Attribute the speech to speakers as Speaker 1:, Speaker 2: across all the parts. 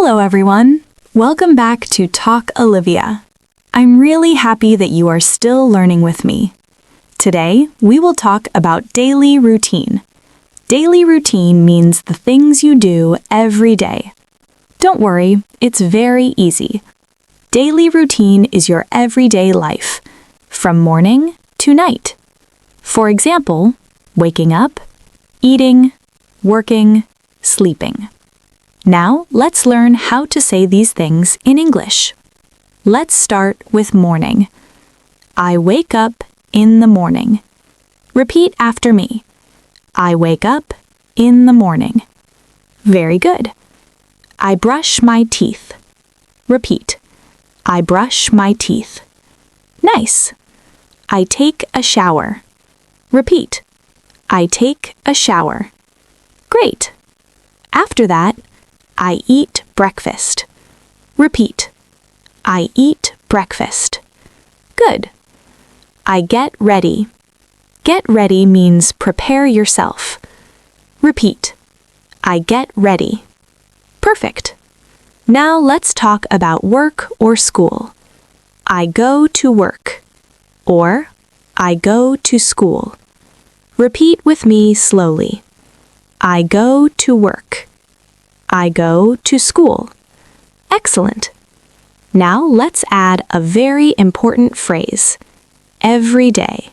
Speaker 1: Hello everyone! Welcome back to Talk Olivia. I'm really happy that you are still learning with me. Today, we will talk about daily routine. Daily routine means the things you do every day. Don't worry, it's very easy. Daily routine is your everyday life, from morning to night. For example, waking up, eating, working, sleeping. Now, let's learn how to say these things in English. Let's start with morning. I wake up in the morning. Repeat after me. I wake up in the morning. Very good. I brush my teeth. Repeat. I brush my teeth. Nice. I take a shower. Repeat. I take a shower. Great. After that, I eat breakfast. Repeat. I eat breakfast. Good. I get ready. Get ready means prepare yourself. Repeat. I get ready. Perfect. Now let's talk about work or school. I go to work. Or I go to school. Repeat with me slowly. I go to work. I go to school. Excellent. Now let's add a very important phrase. Every day.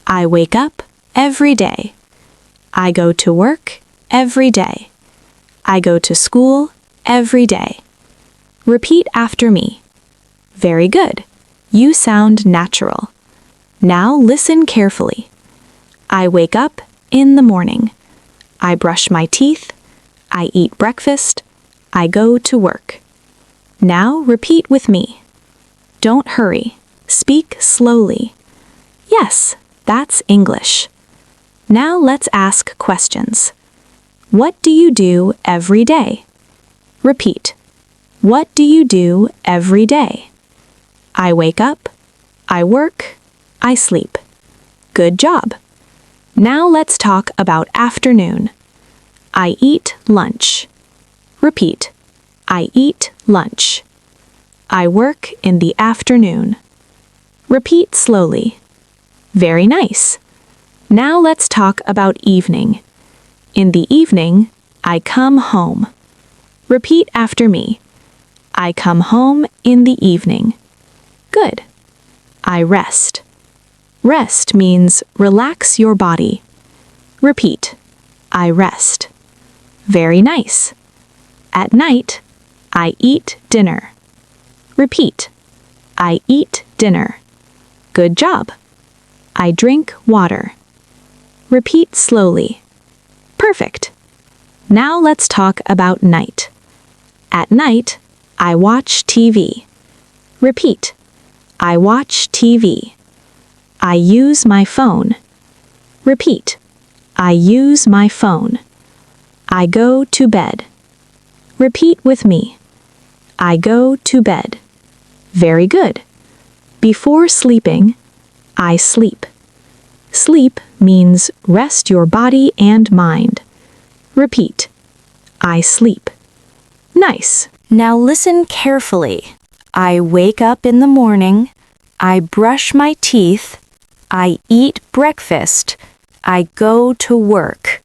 Speaker 1: I wake up every day. I go to work every day. I go to school every day. Repeat after me. Very good. You sound natural. Now listen carefully. I wake up in the morning. I brush my teeth. I eat breakfast. I go to work. Now repeat with me. Don't hurry. Speak slowly. Yes, that's English. Now let's ask questions. What do you do every day? Repeat. What do you do every day? I wake up. I work. I sleep. Good job. Now let's talk about afternoon. I eat lunch. Repeat. I eat lunch. I work in the afternoon. Repeat slowly. Very nice. Now let's talk about evening. In the evening, I come home. Repeat after me. I come home in the evening. Good. I rest. Rest means relax your body. Repeat. I rest. Very nice. At night, I eat dinner. Repeat. I eat dinner. Good job. I drink water. Repeat slowly. Perfect. Now let's talk about night. At night, I watch TV. Repeat. I watch TV. I use my phone. Repeat. I use my phone. I go to bed. Repeat with me. I go to bed. Very good. Before sleeping, I sleep. Sleep means rest your body and mind. Repeat. I sleep. Nice. Now listen carefully. I wake up in the morning. I brush my teeth. I eat breakfast. I go to work.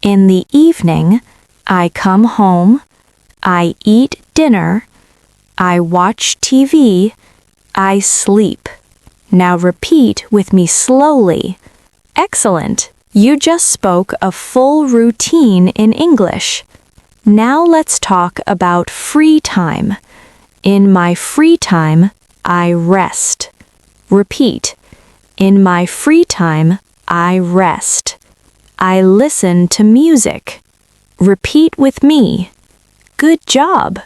Speaker 1: In the evening, I come home. I eat dinner. I watch TV. I sleep. Now repeat with me slowly. Excellent. You just spoke a full routine in English. Now let's talk about free time. In my free time, I rest. Repeat. In my free time, I rest. I listen to music. Repeat with me. Good job.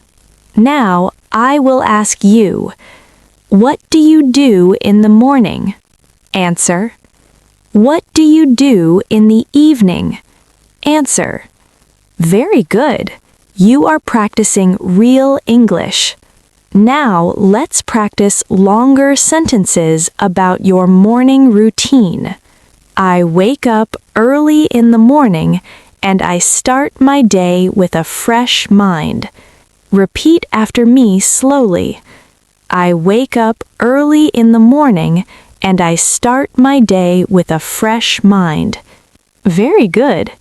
Speaker 1: Now I will ask you, what do you do in the morning? Answer. What do you do in the evening? Answer. Very good. You are practicing real English. Now let's practice longer sentences about your morning routine. I wake up early in the morning and I start my day with a fresh mind. Repeat after me slowly. I wake up early in the morning and I start my day with a fresh mind. Very good.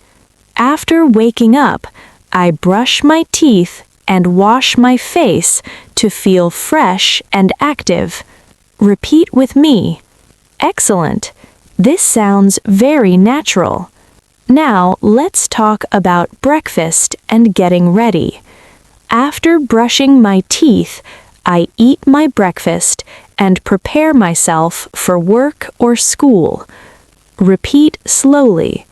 Speaker 1: After waking up, I brush my teeth and wash my face to feel fresh and active. Repeat with me. Excellent. This sounds very natural. Now let's talk about breakfast and getting ready. After brushing my teeth, I eat my breakfast and prepare myself for work or school. Repeat slowly.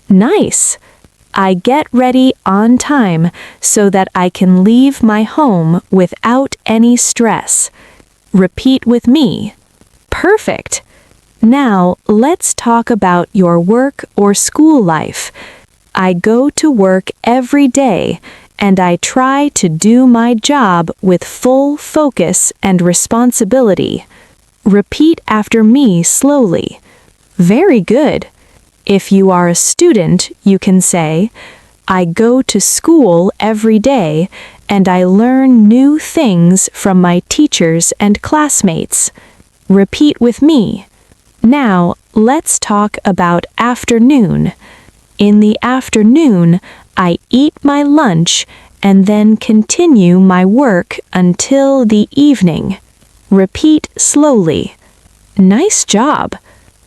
Speaker 1: Nice. I get ready on time so that I can leave my home without any stress. Repeat with me. Perfect. Now let's talk about your work or school life. I go to work every day and I try to do my job with full focus and responsibility. Repeat after me slowly. Very good. If you are a student, you can say, I go to school every day and I learn new things from my teachers and classmates. Repeat with me. Now, let's talk about afternoon. In the afternoon, I eat my lunch and then continue my work until the evening. Repeat slowly. Nice job.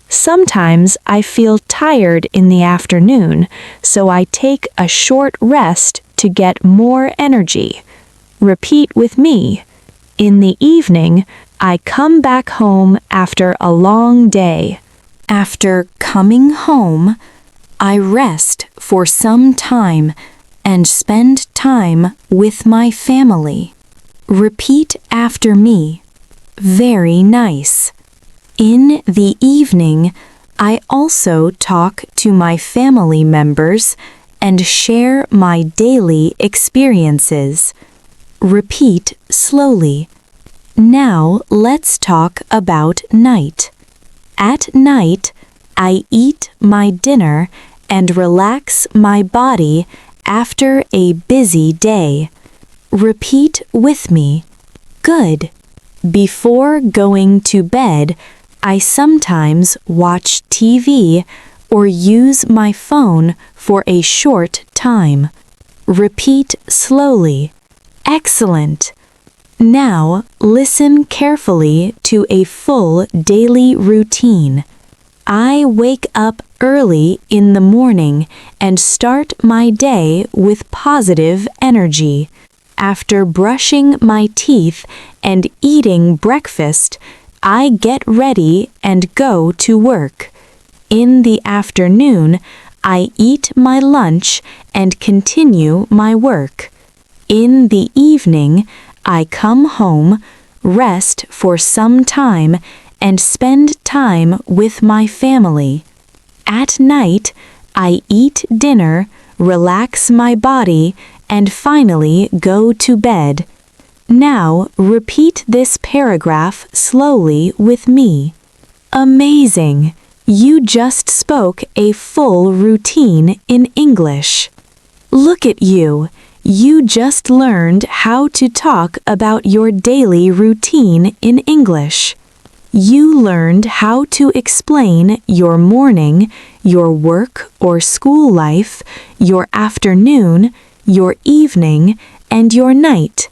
Speaker 1: Sometimes I feel tired in the afternoon, so I take a short rest to get more energy. Repeat with me. In the evening, I come back home after a long day. After coming home, I rest for some time and spend time with my family. Repeat after me. Very nice. In the evening, I also talk to my family members and share my daily experiences. Repeat slowly. Now let's talk about night. At night, I eat my dinner and relax my body after a busy day. Repeat with me. Good. Before going to bed, I sometimes watch TV or use my phone for a short time. Repeat slowly. Excellent. Now listen carefully to a full daily routine. I wake up early in the morning and start my day with positive energy. After brushing my teeth and eating breakfast, I get ready and go to work. In the afternoon, I eat my lunch and continue my work. In the evening, I come home, rest for some time, and spend time with my family. At night, I eat dinner, relax my body, and finally go to bed. Now repeat this paragraph slowly with me. Amazing! You just spoke a full routine in English. Look at you! You just learned how to talk about your daily routine in English. You learned how to explain your morning, your work or school life, your afternoon, your evening, and your night.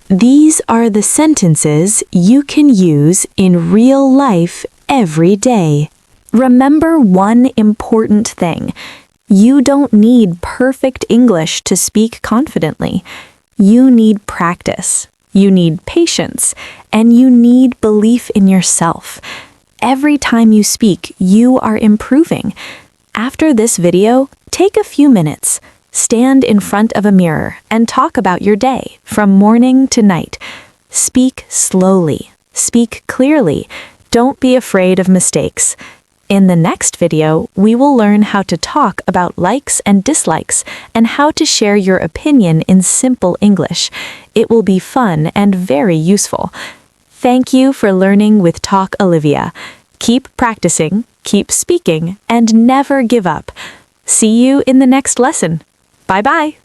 Speaker 1: These are the sentences you can use in real life every day. Remember one important thing. You don't need perfect English to speak confidently. You need practice. You need patience. And you need belief in yourself. Every time you speak, you are improving. After this video, take a few minutes. Stand in front of a mirror and talk about your day from morning to night. Speak slowly. Speak clearly. Don't be afraid of mistakes. In the next video, we will learn how to talk about likes and dislikes and how to share your opinion in simple English. It will be fun and very useful. Thank you for learning with Talk Olivia. Keep practicing, keep speaking, and never give up. See you in the next lesson. Bye-bye.